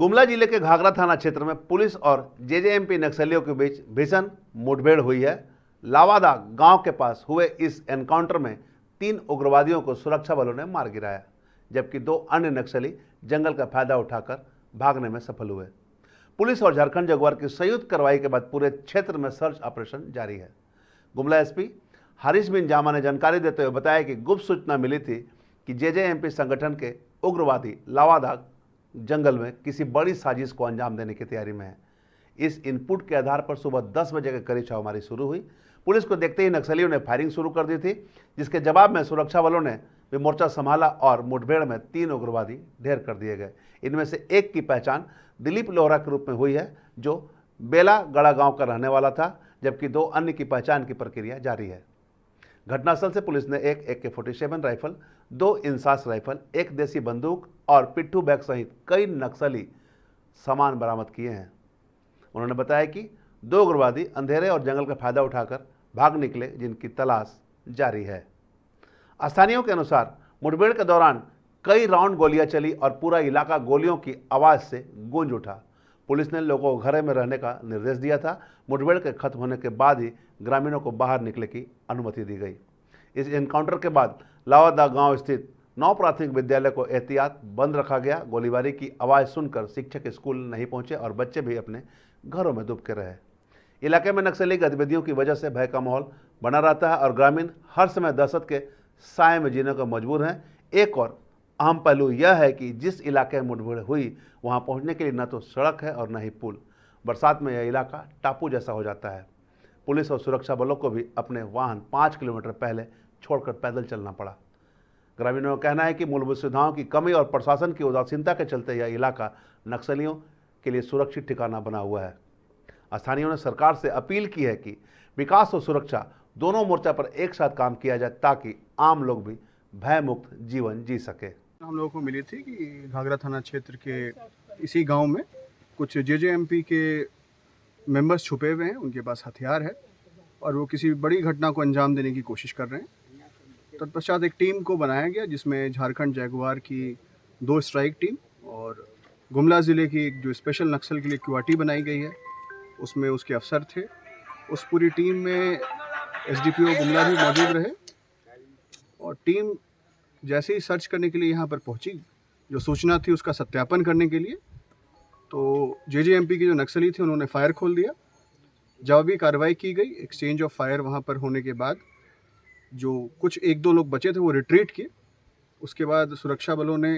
गुमला जिले के घाघरा थाना क्षेत्र में पुलिस और जेजेएमपी नक्सलियों के बीच भीषण मुठभेड़ हुई है। लावादा गांव के पास हुए इस एनकाउंटर में 3 उग्रवादियों को सुरक्षा बलों ने मार गिराया, जबकि 2 अन्य नक्सली जंगल का फायदा उठाकर भागने में सफल हुए। पुलिस और झारखंड जगुआर की संयुक्त कार्रवाई के बाद पूरे क्षेत्र में सर्च ऑपरेशन जारी है। गुमला एसपी हरीश बिन जामा ने जानकारी देते हुए बताया कि गुप्त सूचना मिली थी कि जेजेएमपी संगठन के उग्रवादी लावादा जंगल में किसी बड़ी साजिश को अंजाम देने की तैयारी में है। इस इनपुट के आधार पर सुबह 10 बजे के करीब छापेमारी शुरू हुई। पुलिस को देखते ही नक्सलियों ने फायरिंग शुरू कर दी थी, जिसके जवाब में सुरक्षा बलों ने भी मोर्चा संभाला और मुठभेड़ में 3 उग्रवादी ढेर कर दिए गए। इनमें से एक की पहचान दिलीप लोहरा के रूप में हुई है, जो बेलागड़ा गांव का रहने वाला था, जबकि 2 अन्य की पहचान की प्रक्रिया जारी है। घटनास्थल से पुलिस ने एक AK-47 राइफल, 2 इंसास राइफल, 1 देसी बंदूक और पिट्ठू बैग सहित कई नक्सली सामान बरामद किए हैं। उन्होंने बताया कि 2 उग्रवादी अंधेरे और जंगल का फायदा उठाकर भाग निकले, जिनकी तलाश जारी है। स्थानीयों के अनुसार मुठभेड़ के दौरान कई राउंड गोलियां चली और पूरा इलाका गोलियों की आवाज़ से गूंज उठा। पुलिस ने लोगों को घरों में रहने का निर्देश दिया था। मुठभेड़ के खत्म होने के बाद ही ग्रामीणों को बाहर निकलने की अनुमति दी गई। इस एनकाउंटर के बाद लावादा गांव स्थित 9 प्राथमिक विद्यालय को एहतियात बंद रखा गया। गोलीबारी की आवाज़ सुनकर शिक्षक स्कूल नहीं पहुंचे और बच्चे भी अपने घरों में दुबके रहे। इलाके में नक्सली गतिविधियों की वजह से भय का माहौल बना रहता है और ग्रामीण हर समय दहशत के साए में जीने को मजबूर हैं। एक और अहम पहलू यह है कि जिस इलाके में मुठभेड़ हुई वहां पहुंचने के लिए न तो सड़क है और न ही पुल। बरसात में यह इलाका टापू जैसा हो जाता है। पुलिस और सुरक्षा बलों को भी अपने वाहन 5 किलोमीटर पहले छोड़कर पैदल चलना पड़ा। ग्रामीणों का कहना है कि मूलभूत सुविधाओं की कमी और प्रशासन की उदासीनता के चलते यह इलाका नक्सलियों के लिए सुरक्षित ठिकाना बना हुआ है। स्थानीयों ने सरकार से अपील की है कि विकास और सुरक्षा दोनों मोर्चा पर एक साथ काम किया जाए, ताकि आम लोग भी भयमुक्त जीवन जी सके। हम लोगों को मिली थी कि घाघरा थाना क्षेत्र के इसी गांव में कुछ जेजेएमपी के मेंबर्स छुपे हुए हैं, उनके पास हथियार है और वो किसी बड़ी घटना को अंजाम देने की कोशिश कर रहे हैं। तत्पश्चात एक टीम को बनाया गया, जिसमें झारखंड जगुआर की 2 स्ट्राइक टीम और गुमला ज़िले की एक जो स्पेशल नक्सल के लिए क्यूआरटी बनाई गई है, उसमें उसके अफसर थे। उस पूरी टीम में SDPO गुमला भी मौजूद रहे और टीम जैसे ही सर्च करने के लिए यहाँ पर पहुँची, जो सूचना थी उसका सत्यापन करने के लिए, तो जेजेएमपी के जो नक्सली थे उन्होंने फायर खोल दिया। जवाबी कार्रवाई की गई। एक्सचेंज ऑफ फायर वहाँ पर होने के बाद जो कुछ 1-2 लोग बचे थे वो रिट्रीट किए। उसके बाद सुरक्षा बलों ने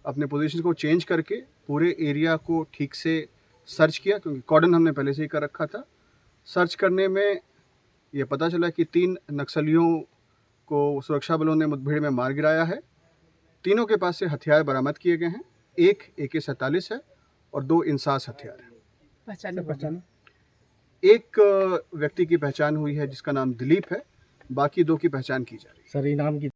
अपने पोजीशन को चेंज करके पूरे एरिया को ठीक से सर्च किया, क्योंकि कॉर्डन हमने पहले से ही कर रखा था। सर्च करने में ये पता चला कि 3 नक्सलियों को सुरक्षा बलों ने मुठभेड़ में मार गिराया है। तीनों के पास से हथियार बरामद किए गए हैं। 1 AK-47 है और 2 इंसास हथियार है। पहचान एक व्यक्ति की पहचान हुई है जिसका नाम दिलीप है, बाकी 2 की पहचान की जा रही है। सर, इनाम की